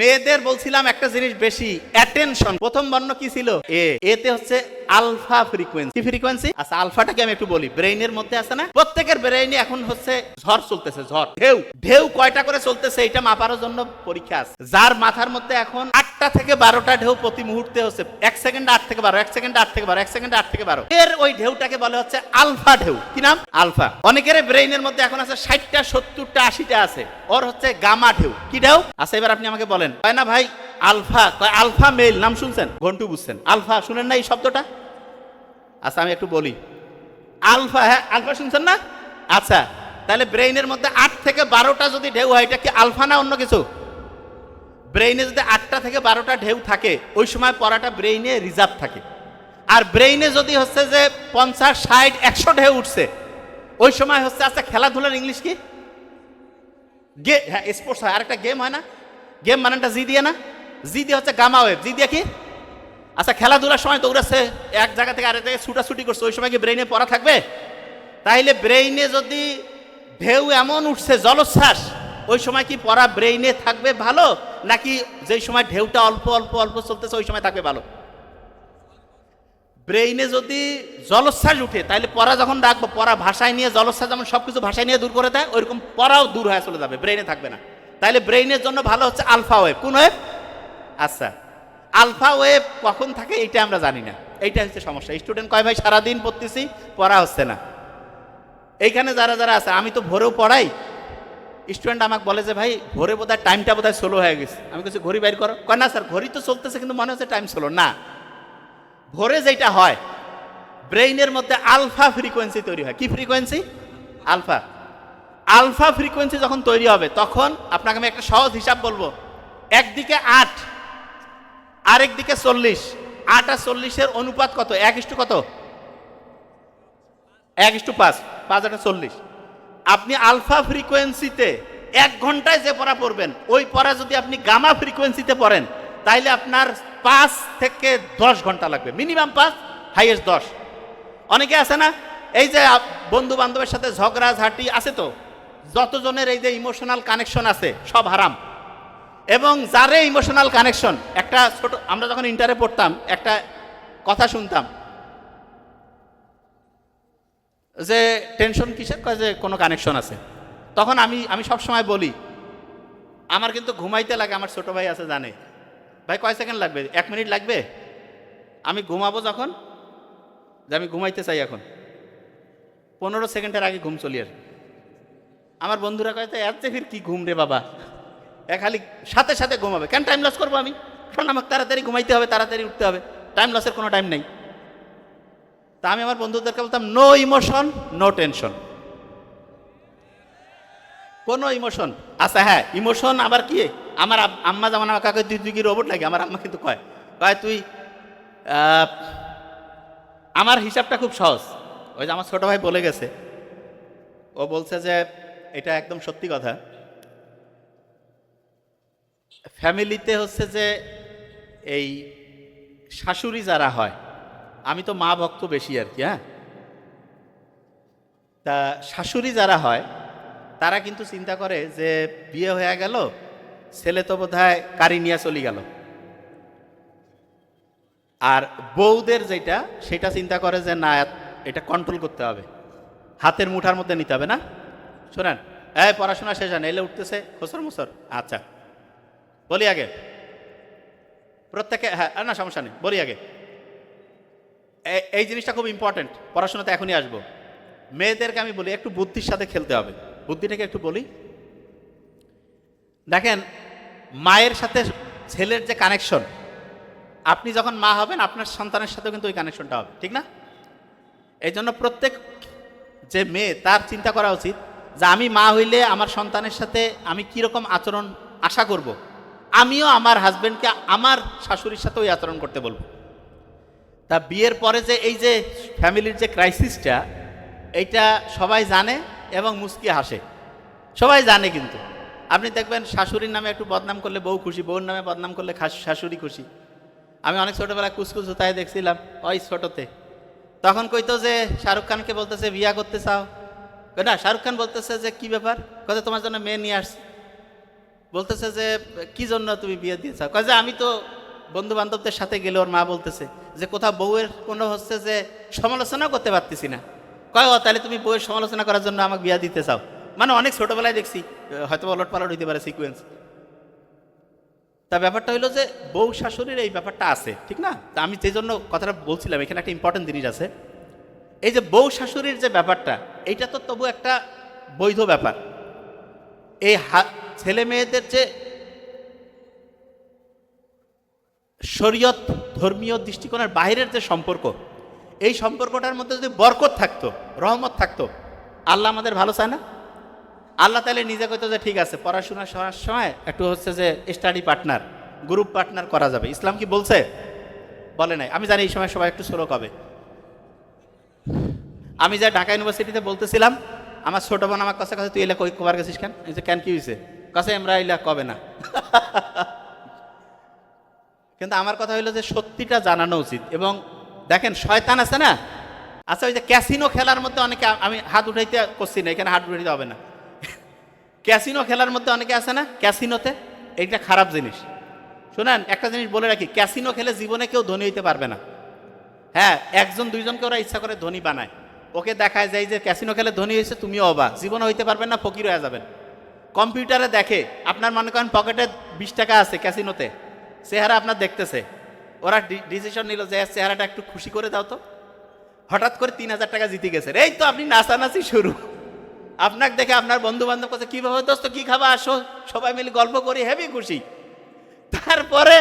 মেয়েদের বলছিলাম একটা জিনিস বেশি অ্যাটেনশন। প্রথম বর্ণ কি ছিল? এতে হচ্ছে আলফা ফ্রিকোয়েন্সি। কি ফ্রিকোয়েন্সি? আচ্ছা, আলফাটাকে আমি একটু বলি। ব্রেইনের মধ্যে আছে না, প্রত্যেকের ব্রেইনে এখন হচ্ছে ঝড় চলতেছে, ঝড় ঢেউ। ঢেউ কয়টা করে চলতেছে এটা মাপার জন্য পরীক্ষা আছে। যার মাথার মধ্যে এখন 8টা থেকে 12টা ঢেউ প্রতি মুহূর্তে হচ্ছে, 1 সেকেন্ডে 8 থেকে 12, 1 সেকেন্ডে 8 থেকে 12, 1 সেকেন্ডে 8 থেকে 12, এর ওই ঢেউটাকে বলে হচ্ছে আলফা ঢেউ। কি নাম? আলফা। অনেকের ব্রেইনের মধ্যে এখন আছে 60টা, 70টা, 80টা আছে, ওর হচ্ছে গামা ঢেউ। কি ঢেউ? আচ্ছা, এবার আপনি আমাকে বলেন, হয় না ভাই আলফা, আলফা মেল নাম শুনছেন? ঘন্টু বুঝছেন? আলফা শুনেন না এই শব্দটা? আচ্ছা, আমি একটু বলি আলফা। হ্যাঁ, আলফা শুনছেন না? আচ্ছা, তাহলে ব্রেইনের মধ্যে 8 থেকে 12টা যদি ঢেউ হয়, এটা কি আলফা না অন্য কিছু? ব্রেইনে যদি 8টা থেকে 12টা ঢেউ থাকে, ওই সময় পড়াটা ব্রেইনে রিজার্ভ থাকে। আর ব্রেইনে যদি হচ্ছে যে 50, 60, 100 ঢেউ উঠছে, ওই সময় হচ্ছে আচ্ছা খেলাধুলার ইংলিশ কি? হ্যাঁ, স্পোর্টস হয়। আরেকটা গেম হয় না? গেম মানেটা জি দিয়ে না? জি দিয়ে হচ্ছে গামা ওয়েভ। জি দিয়ে কি? আচ্ছা, খেলাধুলার সময় দৌড়াচ্ছে, এক জায়গা থেকে আরেক জায়গায় ছুটাছুটি করছে, ওই সময় কি ব্রেইনে পড়া থাকবে? তাইলে ব্রেইনে যদি ঢেউ এমন উঠছে জলোচ্ছ্বাস, ওই সময় কি পড়া ব্রেইনে থাকবে ভালো, নাকি যেই সময় ঢেউটা অল্প অল্প অল্প চলতেছে ওই সময় থাকবে ভালো? ব্রেইনে যদি জলোচ্ছ্বাস উঠে, তাহলে পড়া যখন রাখবো, পড়া ভাষায় নিয়ে, জলোচ্ছ্বাস যেমন সবকিছু ভাষায় নিয়ে দূর করে দেয়, ওইরকম পড়াও দূর হয়ে চলে যাবে, ব্রেইনে থাকবে না। তাইলে ব্রেইনের জন্য ভালো হচ্ছে আলফা ওয়েভ। কোন ওয়েভ? আচ্ছা, আলফা ওয়েভ কখন থাকে এইটা আমরা জানি না, এইটা হচ্ছে সমস্যা। স্টুডেন্ট কয় ভাই সারাদিন পড়তেছি, পড়া হচ্ছে না। এইখানে যারা যারা আছে, আমি তো ভোরেও পড়াই, স্টুডেন্ট আমাকে বলে যে ভাই ভোরে বোধহয় টাইমটা বোধহয় স্লো হয়ে গেছে। আমি বলছি ঘড়ি বাইর করো। কয় না স্যার, ঘড়ি তো চলতেছে কিন্তু মনে হচ্ছে টাইম স্লো। না, ভোরে যেটা হয়, ব্রেইনের মধ্যে আলফা ফ্রিকোয়েন্সি তৈরি হয়। কি ফ্রিকোয়েন্সি? আলফা। আলফা ফ্রিকোয়েন্সি যখন তৈরি হবে, তখন আপনাকে আমি একটা সহজ হিসাব বলবো। একদিকে 8, আরেক দিকে 40। 8 আর 40-এর অনুপাত কত? 1 কত? 1:5। 5 আর 40। আপনি আলফা ফ্রিকোয়েন্সিতে 1 ঘন্টায় যে পড়া পড়বেন, ওই পড়া যদি আপনি গামা ফ্রিকোয়েন্সিতে পড়েন, তাইলে আপনার 5 থেকে 10 ঘন্টা লাগবে। Minimum 5, highest 10। অনেকে আছে না, এই যে বন্ধু বান্ধবের সাথে ঝগড়া ঝাঁটি আছে, তো যতজনের এই যে ইমোশনাল কানেকশন আছে সব হারাম। এবং যারে ইমোশনাল কানেকশন, একটা ছোট, আমরা যখন ইন্টারে পড়তাম একটা কথা শুনতাম যে টেনশন কিসের? কয় যে কোনো কানেকশন আছে। তখন আমি সব সময় বলি, আমার কিন্তু ঘুমাইতে লাগে। আমার ছোট ভাই আছে, জানে ভাই কয় সেকেন্ড লাগবে? 1 মিনিট লাগবে। আমি ঘুমাবো যখন, যে আমি ঘুমাইতে চাই, এখন 15 সেকেন্ডের আগে ঘুম চলি আসবে। আমার বন্ধুরা কয় তো এত ফির কি ঘুম রে বাবা, খালি সাথে সাথে ঘুমাবে কেন? টাইম লস করবো আমি? কারণ আমাকে তাড়াতাড়ি ঘুমাইতে হবে, তাড়াতাড়ি উঠতে হবে, টাইম লসের কোনো টাইম নেই। তা আমি আমার বন্ধুদেরকে বলতাম নো ইমোশন, নো টেনশন। কোনো ইমোশন। আচ্ছা হ্যাঁ, ইমোশন আবার কি? আমার আম্মা যেমন আমার কাকে তুই কি রোবট লাগে, আমার আম্মা কিন্তু কয় তুই, আমার হিসাবটা খুব সহজ। ওই যে আমার ছোট ভাই বলে গেছে, ও বলছে যে এটা একদম সত্যি কথা। ফ্যামিলিতে হচ্ছে যে এই শাশুড়ি যারা হয়, আমি তো মা ভক্ত বেশি আর কি, হ্যাঁ, তা শাশুড়ি যারা হয় তারা কিন্তু চিন্তা করে যে বিয়ে হয়ে গেল, ছেলে তো বোধহয় কারি নিয়ে চলে গেল। আর বউদের যেটা, সেটা চিন্তা করে যে না, এটা কন্ট্রোল করতে হবে, হাতের মুঠার মধ্যে নিতে হবে। না শোনেন, পড়াশোনা শেষ হয় না, এলে উঠতেছে খোসর মুসর। আচ্ছা বলি আগে, প্রত্যেকে, হ্যাঁ না সমস্যা নেই, বলি আগে, এই জিনিসটা খুব ইম্পর্টেন্ট। পড়াশোনাতে এখনই আসবো। মেয়েদেরকে আমি বলি একটু বুদ্ধির সাথে খেলতে হবে। বুদ্ধিটাকে একটু বলি। দেখেন, মায়ের সাথে ছেলের যে কানেকশন, আপনি যখন মা হবেন আপনার সন্তানের সাথেও কিন্তু ওই কানেকশনটা হবে, ঠিক না? এই জন্য প্রত্যেক যে মেয়ে, তার চিন্তা করা উচিত যে আমি মা হইলে আমার সন্তানের সাথে আমি কীরকম আচরণ আশা করব, আমিও আমার হাজব্যান্ডকে আমার শাশুড়ির সাথে ওই আচরণ করতে বলবো। তা বিয়ের পরে যে এই যে ফ্যামিলির যে ক্রাইসিসটা, এইটা সবাই জানে এবং মুচকি হাসে, সবাই জানে। কিন্তু আপনি দেখবেন শাশুড়ির নামে একটু বদনাম করলে বউ খুশি, বউর নামে বদনাম করলে শাশুড়ি খুশি। আমি অনেক ছোটোবেলায় কুচকুচ তাই দেখছিলাম, ওই ছোটোতে, তখন কইতো যে শাহরুখ খানকে বলতেছে বিয়া করতে চাও না, শাহরুখ খান বলতেছে যে কি ব্যাপার, কথা তোমার জন্য মেয়ে নিয়ে আসছে। বলতেছে যে কি জন্য তুমি বিয়ে দিয়েছ, কয় যে আমি তো বন্ধু বান্ধবদের সাথে গেলে ওর মা বলতেছে যে কোথাও বউয়ের কোনো হচ্ছে যে সমালোচনা করতে পারতেছি না, কয় ও তাহলে তুমি বউয়ের সমালোচনা করার জন্য আমাকে বিয়ে দিতে চাও। মানে অনেক ছোটবেলায় দেখছি, হয়তো ওলট পালট হইতে পারে সিকুয়েন্স। তা ব্যাপারটা হইলো যে বউ শাশুড়ির এই ব্যাপারটা আছে, ঠিক না? তা আমি যে জন্য কথাটা বলছিলাম, এখানে একটা ইম্পর্টেন্ট জিনিস আছে। এই যে বউ শাশুড়ির যে ব্যাপারটা, এইটা তো তবু একটা বৈধ ব্যাপার। এই ছেলে মেয়েদের যে শরীয়ত ধর্মীয় দৃষ্টিকোণের বাইরের যে সম্পর্ক, এই সম্পর্কটার মধ্যে যদি বরকত থাকতো, রহমত থাকতো, আল্লাহ আমাদের ভালো চায় না? আল্লাহ তাহলে নিজে কইতো যে ঠিক আছে পড়াশোনা করার সময় একটু হচ্ছে যে স্টাডি পার্টনার, গ্রুপ পার্টনার করা যাবে। ইসলাম কি বলছে? বলে নাই। আমি জানি এই সময় সবাই একটু স্লো কবে। আমি যা ঢাকা ইউনিভার্সিটিতে বলতেছিলাম, আমার ছোট বোন আমার কাছে কাছে তুই এলা কবার গেছিস কেন? এই যে কেন কি হয়েছে? কাছে আমরা এলা কবে না। কিন্তু আমার কথা হইলো যে সত্যিটা জানানো উচিত। এবং দেখেন শয়তান আছে না, আচ্ছা ওই যে ক্যাসিনো খেলার মধ্যে অনেকে, আমি হাত উঠাইতে করছি না, এখানে হাত উঠাইতে হবে না। ক্যাসিনো খেলার মধ্যে অনেকে আছে না, ক্যাসিনোতে, এইটা খারাপ জিনিস। শোনেন একটা জিনিস বলে রাখি, ক্যাসিনো খেলে জীবনে কেউ ধনী হইতে পারবে না। হ্যাঁ, একজন দুইজনকে ওরা ইচ্ছা করে ধনী বানায়, ওকে দেখায় যায় যে ক্যাসিনো খেলে ধনী হয়েছে, তুমিও অবা, জীবনে হইতে পারবেন না, ফকির হয়ে যাবেন। কম্পিউটারে দেখে আপনার মনে করেন পকেটে 20 টাকা আছে ক্যাসিনোতে, চেহারা আপনার দেখতেছে, ওরা ডিসিশন নিল যে চেহারাটা একটু খুশি করে দাও তো, হঠাৎ করে 3000 টাকা জিতে গেছে, এই তো আপনি নাচানাচি শুরু। আপনাকে দেখে আপনার বন্ধু বান্ধব কাছে কীভাবে দোস্ত কি খাবা আসো, সবাই মিলে গল্প করি, হেভি খুশি। তারপরে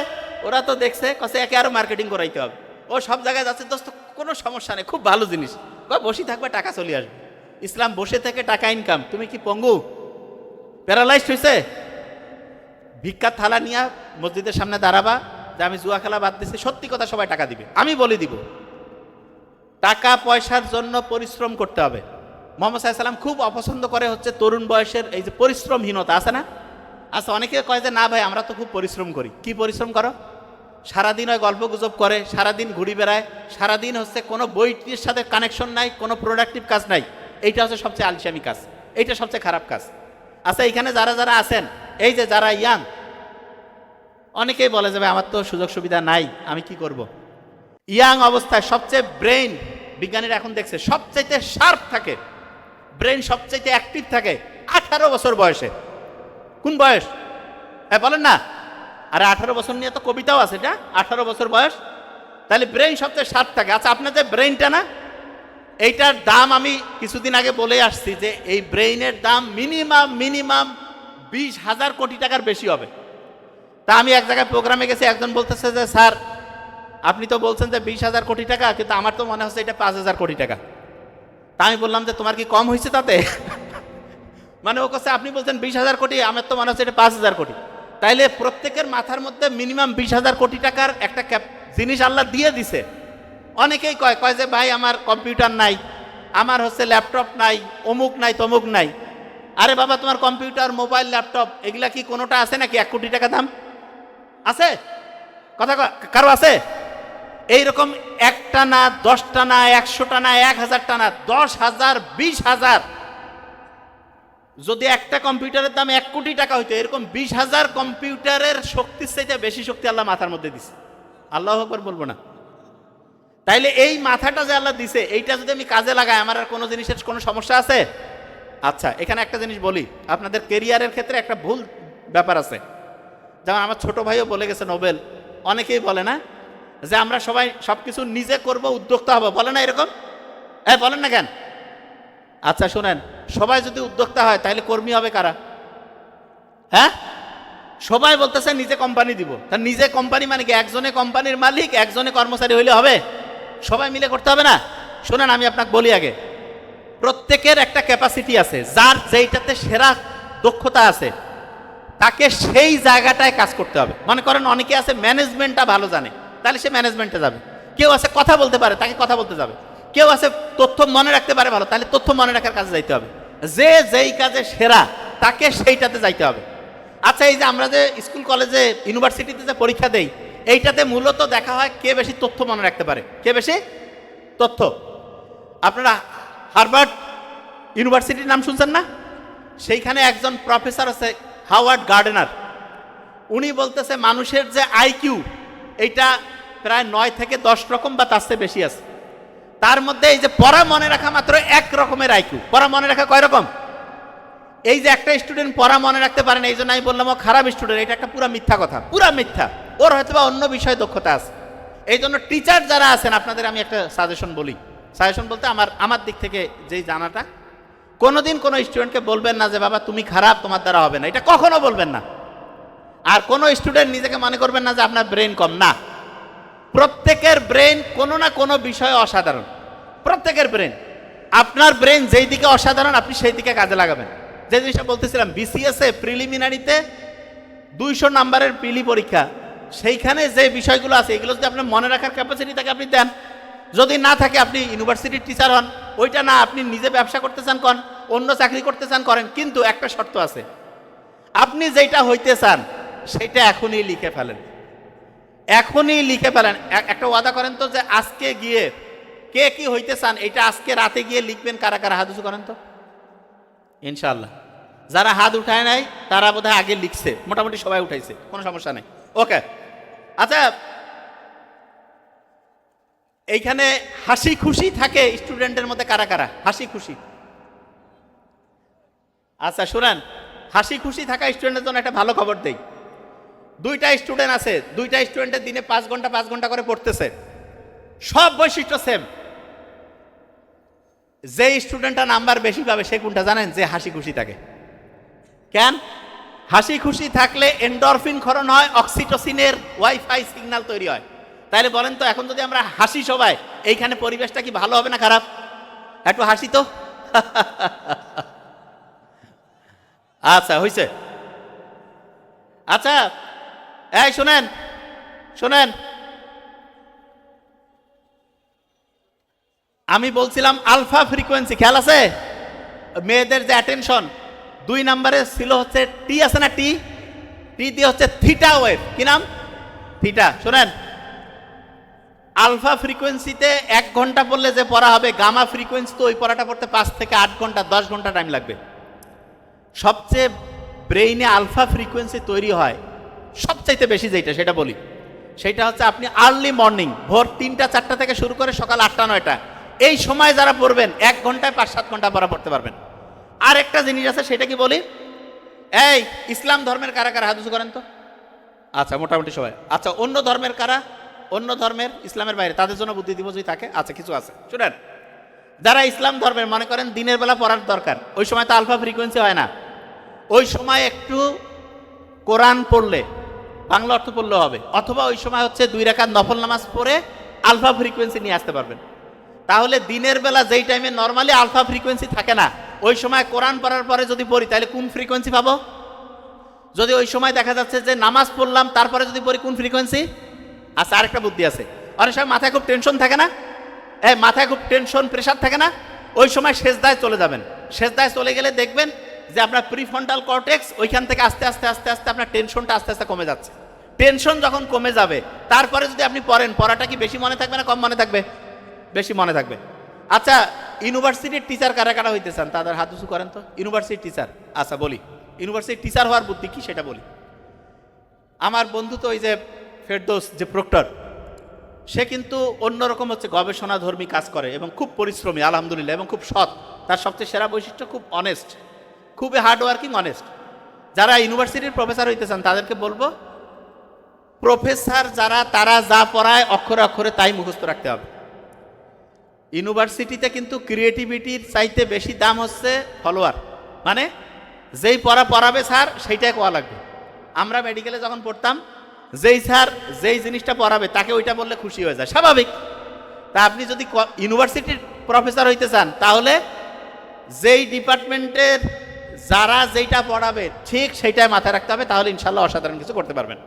ওরা তো দেখছে কাছে একে আরো মার্কেটিং করাইতে হবে, ও সব জায়গায় যাচ্ছে, দোস্ত কোনো সমস্যা নেই, খুব ভালো জিনিস, বসে থাকবে টাকা চলে আসবে। ইসলাম বসে থেকে টাকা ইনকাম, তুমি কি পঙ্গু প্যারালাইজড হয়েছে? ভিক্ষার থালা নিয়ে মসজিদের সামনে দাঁড়াবা যে আমি জুয়া খেলা বাদ দিচ্ছি, সত্যি কথা সবাই টাকা দিবে, আমি বলে দিব। টাকা পয়সার জন্য পরিশ্রম করতে হবে। মোহাম্মদ সাল্লাল্লাহু খুব অপছন্দ করে হচ্ছে তরুণ বয়সের এই যে পরিশ্রমহীনতা আছে না। আচ্ছা অনেকে কয় যে না ভাই আমরা তো খুব পরিশ্রম করি। কি পরিশ্রম করো? সারাদিন ওই গল্প গুজব করে, সারাদিন ঘুরি বেড়ায়, সারাদিন হচ্ছে কোনো বইটির সাথে কানেকশন নাই, কোনো প্রোডাক্টিভ কাজ নাই। এইটা হচ্ছে সবচেয়ে আলসামি কাজ, এইটা সবচেয়ে খারাপ কাজ। আচ্ছা এখানে যারা যারা আছেন, এই যে যারা ইয়াং, অনেকেই বলে যাবে আমার তো সুযোগ সুবিধা নাই, আমি কি করব। ইয়াং অবস্থায় সবচেয়ে ব্রেইন, বিজ্ঞানীরা এখন দেখছে সবচাইতে শার্প থাকে, ব্রেইন সবচাইতে অ্যাক্টিভ থাকে 18 বছর বয়সে। কোন বয়স? হ্যাঁ বলেন না। আরে 18 বছর নিয়ে তো কবিতাও আছে, এটা 18 বছর বয়স, তাহলে ব্রেইন সবচেয়ে শার্প থাকে। আচ্ছা আপনাদের ব্রেইনটা না, এইটার দাম আমি কিছুদিন আগে বলে আসছি যে এই ব্রেইনের দাম মিনিমাম 20,000 কোটি টাকার বেশি হবে। তা আমি এক জায়গায় প্রোগ্রামে গেছি, একজন বলতেছে যে স্যার আপনি তো বলছেন যে 20,000 কোটি টাকা, কিন্তু আমার তো মনে হচ্ছে এটা 5,000 কোটি টাকা। তা আমি বললাম যে তোমার কি কম হয়েছে তাতে? মানে ও কাছে আপনি বলছেন 20,000 কোটি, আমার তো মনে হচ্ছে এটা 5,000 কোটি। তাইলে প্রত্যেকের মাথার মধ্যে মিনিমাম 20,000 কোটি টাকার একটা জিনিস আল্লাহ দিয়ে দিছে। অনেকেই কয় যে ভাই আমার কম্পিউটার নাই, আমার হচ্ছে ল্যাপটপ নাই, অমুক নাই তমুক নাই। আরে বাবা তোমার কম্পিউটার, মোবাইল, ল্যাপটপ এগুলা কি কোনোটা আছে নাকি 1 কোটি টাকা দাম? আছে? কথা কারো আছে? এইরকম 1টা না, 10টা না, 100টা না, 1000টা না, 10,000, 20,000। যদি একটা কম্পিউটারের দাম 1 কোটি টাকা হইতো, এরকম 20,000 কম্পিউটারের শক্তির চাইতে বেশি শক্তি আল্লাহ মাথার মধ্যে দিছে। আল্লাহু আকবার বলবো না? তাইলে এই মাথাটা যে আল্লাহ দিছে, এইটা যদি আমি কাজে লাগাই, আমার আর কোনো জিনিসের কোনো সমস্যা আছে? আচ্ছা এখানে একটা জিনিস বলি, আপনাদের কেরিয়ারের ক্ষেত্রে একটা ভুল ব্যাপার আছে। যেমন আমার ছোট ভাইও বলে গেছে নোবেল, অনেকেই বলে না যে আমরা সবাই সবকিছু নিজে করব, উদ্যোক্তা হবো, বলে না এরকম? হ্যাঁ বলেন না কেন? আচ্ছা শুনেন, সবাই যদি উদ্যোক্তা হয় তাহলে কর্মী হবে কারা? হ্যাঁ সবাই বলতেছে নিজে কোম্পানি দিব, তা নিজে কোম্পানি মানে কি একজনে কোম্পানির মালিক, একজনে কর্মচারী হইলে হবে? সবাই মিলে করতে হবে না? শুনেন আমি আপনাকে বলি আগে, প্রত্যেকের একটা ক্যাপাসিটি আছে, যার যেইটাতে সেরা দক্ষতা আছে তাকে সেই জায়গাটায় কাজ করতে হবে। মনে করেন অনেকে আছে ম্যানেজমেন্টটা ভালো জানে, তাহলে সে ম্যানেজমেন্টে যাবে। কেউ আছে কথা বলতে পারে, তাকে কথা বলতে যাবে। কেউ আছে তথ্য মনে রাখতে পারে ভালো, তাহলে তথ্য মনে রাখার কাজে যাইতে হবে। যে যেই কাজে সেরা তাকে সেইটাতে যাইতে হবে। আচ্ছা এই যে আমরা যে স্কুল কলেজে ইউনিভার্সিটিতে যে পরীক্ষা দেই, এইটাতে মূলত দেখা হয় কে বেশি তথ্য মনে রাখতে পারে, কে বেশি তথ্য। আপনারা হার্ভার্ড ইউনিভার্সিটির নাম শুনছেন না? সেইখানে একজন প্রফেসর আছে, হাওয়ার্ড গার্ডেনার, উনি বলতেছে মানুষের যে আইকিউ এইটা প্রায় 9 থেকে 10 রকম বা তার চেয়ে বেশি আছে। তার মধ্যে এই যে পড়া মনে রাখা মাত্র এক রকমের আইকিউ। পড়া মনে রাখা কয় রকম? এই যে একটা স্টুডেন্ট পড়া মনে রাখতে পারে না, এই জন্য আমি বললাম ও খারাপ স্টুডেন্ট, এটা একটা পুরা মিথ্যা কথা, পুরা মিথ্যা। ওর হয়তো বা অন্য বিষয়ে দক্ষতা আছে। এই জন্য টিচার যারা আছেন আপনাদের আমি একটা সাজেশন বলি, সাজেশন বলতে আমার দিক থেকে যেই জানাটা, কোনোদিন কোনো স্টুডেন্টকে বলবেন না যে বাবা তুমি খারাপ, তোমার দ্বারা হবে না, এটা কখনো বলবেন না। আর কোনো স্টুডেন্ট নিজেকে মনে করবেন না যে আপনার ব্রেন কম, না। প্রত্যেকের ব্রেন কোনো না কোনো বিষয়ে অসাধারণ, প্রত্যেকের ব্রেন। আপনার ব্রেন যেই দিকে অসাধারণ আপনি সেই দিকে কাজে লাগাবেন। যে জিনিসটা বলতেছিলাম, বিসিএসে প্রিলিমিনারিতে 200 নাম্বারের প্রিলি পরীক্ষা, সেইখানে যে বিষয়গুলো আছে এগুলো যদি আপনার মনে রাখার ক্যাপাসিটি থাকে আপনি দেন, যদি না থাকে আপনি ইউনিভার্সিটির টিচার হন, ওইটা না আপনি নিজে ব্যবসা করতে চান করেন, অন্য চাকরি করতে চান করেন, কিন্তু একটা শর্ত আছে, আপনি যেটা হইতে চান সেটা এখনই লিখে ফেলেন, এখনই লিখে ফেলেন। একটা ওয়াদা করেন তো যে আজকে গিয়ে কে কি হইতে চান এটা আজকে রাতে গিয়ে লিখবেন। কারা কারা হাত উঁচু করেন তো? ইনশাআল্লাহ যারা হাত উঠায় নাই তারা বোধহয় আগে লিখছে, মোটামুটি সবাই উঠাইছে, কোনো সমস্যা নেই। ওকে, আচ্ছা এইখানে হাসি খুশি থাকে স্টুডেন্টের মধ্যে কারা কারা? হাসি খুশি, আচ্ছা শুনেন, হাসি খুশি থাকা স্টুডেন্টের জন্য একটা ভালো খবর দেই। 2টা স্টুডেন্ট আছে, 2টা স্টুডেন্টের দিনে 5 ঘন্টা করে পড়তেছে, সব বৈশিষ্ট্য সেম। যে স্টুডেন্টটা নাম্বার বেশি পাবে সে কোনটা জানেন? যে হাসি খুশি থাকে। কেন? হাসি খুশি থাকলে এন্ডরফিন ক্ষরণ হয়, অক্সিটোসিনের ওয়াইফাই সিগন্যাল তৈরি হয়। তাহলে বলেন তো এখন যদি আমরা হাসি সবাই, এইখানে পরিবেশটা কি ভালো হবে না খারাপ? একটু হাসি তো। আচ্ছা হইছে। আচ্ছা এই শোনেন শোনেন, আমি বলছিলাম আলফা ফ্রিকোয়েন্সি, খেয়াল আছে? মেয়েদের যে অ্যাটেনশন 2 নম্বরে ছিল হচ্ছে টি, আছে না টি? টি দিয়ে হচ্ছে থিটা ওয়েভ, কি নাম? থিটা। শোনেন, আলফা ফ্রিকোয়েন্সিতে 1 ঘন্টা পড়লে যে পড়া হবে, গামা ফ্রিকোয়েন্সি তো ওই পড়াটা পড়তে 5 থেকে 8 ঘন্টা 10 ঘন্টা টাইম লাগবে। সবচেয়ে ব্রেইনে আলফা ফ্রিকোয়েন্সি তৈরি হয় সবচাইতে বেশি যেটা, সেটা বলি, সেটা হচ্ছে আপনি আর্লি মর্নিং ভোর 3টা 4টা থেকে শুরু করে সকাল 8টা 9টা, এই সময় যারা পড়বেন 1 ঘন্টায় 5-7 ঘন্টা পড়া পড়তে পারবেন। আর একটা জিনিস আছে, সেটা কি বলি? এই ইসলাম ধর্মের কারা কারা হাত উঁচু করেন তো? আচ্ছা মোটামুটি সবাই। আচ্ছা অন্য ধর্মের কারা? অন্য ধর্মের, ইসলামের বাইরে, তাদের জন্য বুদ্ধি দিব যদি থাকে। আচ্ছা কিছু আছে, শুনেন, যারা ইসলাম ধর্মের মনে করেন দিনের বেলা পড়ার দরকার, ওই সময় তো আলফা ফ্রিকোয়েন্সি হয় না, ওই সময় একটু কোরআন পড়লে, বাংলা অর্থ পড়লে হবে, অথবা ওই সময় হচ্ছে 2 রাকাত নফল নামাজ পড়ে আলফা ফ্রিকোয়েন্সি নিয়ে আসতে পারবেন। তাহলে দিনের বেলা যেই টাইমে নর্মালি আলফা ফ্রিকোয়েন্সি থাকে না, ওই সময় কোরআন পড়ার পরে যদি পড়ি তাহলে কোন ফ্রিকোয়েন্সি পাবো? যদি ওই সময় দেখা যাচ্ছে যে নামাজ পড়লাম তারপরে যদি পড়ি, কোন ফ্রিকোয়েন্সি? আচ্ছা আরেকটা বুদ্ধি আছে, অনেক সময় মাথায় খুব টেনশন থাকে না, মাথায় খুব টেনশন প্রেশার থাকে না, ওই সময় সেজদায় চলে যাবেন। সেজদায় চলে গেলে দেখবেন যে আপনার প্রিফ্রন্টাল কর্টেক্স ওইখান থেকে আস্তে আস্তে আস্তে আস্তে আপনার টেনশনটা আস্তে আস্তে কমে যাচ্ছে। টেনশন যখন কমে যাবে তারপরে যদি আপনি পড়েন, পড়াটা কি বেশি মনে থাকবে না কম মনে থাকবে? বেশি মনে থাকবে। আচ্ছা ইউনিভার্সিটির টিচার কারা কারা হইতে চান? তাদের হাত উঁচু করেন তো। ইউনিভার্সিটির টিচার, আচ্ছা বলি, ইউনিভার্সিটির টিচার হওয়ার বুদ্ধি কি সেটা বলি। আমার বন্ধু তো ওই যে ফেরদৌস যে প্রক্টর, সে কিন্তু অন্যরকম হচ্ছে গবেষণাধর্মী কাজ করে এবং খুব পরিশ্রমী আলহামদুলিল্লাহ, এবং খুব সৎ। তার সবচেয়ে সেরা বৈশিষ্ট্য খুব অনেস্ট, খুবই হার্ডওয়ার্কিং, অনেস্ট। যারা ইউনিভার্সিটির প্রফেসর হইতে চান তাদেরকে বলবো, প্রফেসর যারা তারা যা পড়ায় অক্ষরে অক্ষরে তাই মুখস্থ রাখতে হবে। ইউনিভার্সিটিতে কিন্তু ক্রিয়েটিভিটির চাইতে বেশি দাম হচ্ছে ফলোয়ার, মানে যেই পড়া পড়াবে স্যার সেইটাই কোয়া লাগবে। আমরা মেডিকেলে যখন পড়তাম, যেই স্যার যেই জিনিসটা পড়াবে তাকে ওইটা বললে খুশি হয়ে যায়, স্বাভাবিক। তা আপনি যদি ইউনিভার্সিটির প্রফেসর হইতে চান তাহলে যেই ডিপার্টমেন্টের যারা যেইটা পড়াবে ঠিক সেইটাই মাথায় রাখতে হবে, তাহলে ইনশাল্লাহ অসাধারণ কিছু করতে পারবেন।